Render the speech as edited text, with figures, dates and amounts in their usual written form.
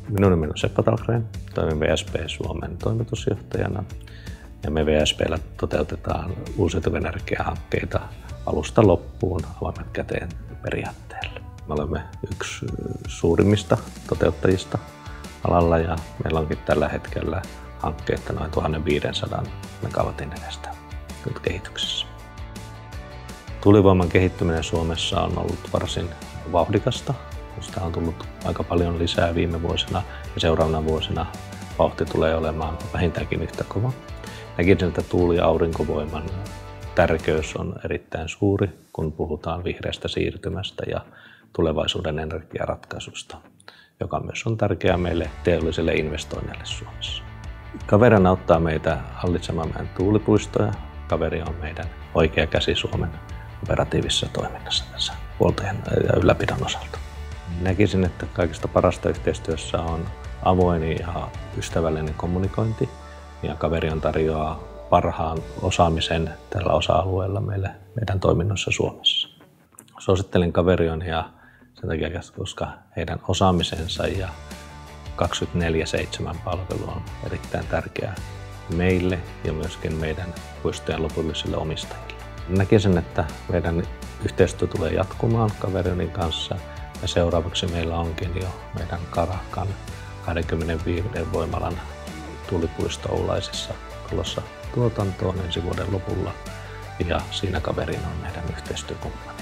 Minun nimeni on Seppo Dahlgren, toimin WSP Suomen toimitusjohtajana ja me WSP:llä toteutetaan uusiutuvien energiahankkeita alusta loppuun avoimet käteen periaatteella. Me olemme yksi suurimmista toteuttajista alalla ja meillä onkin tällä hetkellä hankkeita noin 1500 megawatin edestä nyt kehityksessä. Tuulivoiman kehittyminen Suomessa on ollut varsin vauhdikasta. Sitä on tullut aika paljon lisää viime vuosina ja seuraavana vuosina vauhti tulee olemaan vähintäänkin yhtä kova. Näkisin, että tuuli- ja aurinkovoiman tärkeys on erittäin suuri, kun puhutaan vihreästä siirtymästä ja tulevaisuuden energiaratkaisusta, joka myös on tärkeää meille teollisille investoinneille Suomessa. Kaverina auttaa meitä hallitsemaan meidän tuulipuistoja. Kaveri on meidän oikea käsi Suomen operatiivisessa toiminnassa tässä huoltojen ja ylläpidon osalta. Näkisin, että kaikista parasta yhteistyössä on avoin ja ystävällinen kommunikointi ja Kaverion tarjoaa parhaan osaamisen tällä osa-alueella meidän toiminnossa Suomessa. Suosittelen Kaverion ja sen takia, koska heidän osaamisensa ja 24/7 palvelu on erittäin tärkeää meille ja myöskin meidän puistojen lopullisille omistajille. Näkisin, että meidän yhteistyö tulee jatkumaan Kaverionin kanssa ja seuraavaksi meillä onkin jo meidän Karakan 25 voimalan tuulipuisto Oulaisissa tulossa tuotantoon ensi vuoden lopulla ja siinä Kaverin on meidän yhteistyökumppani.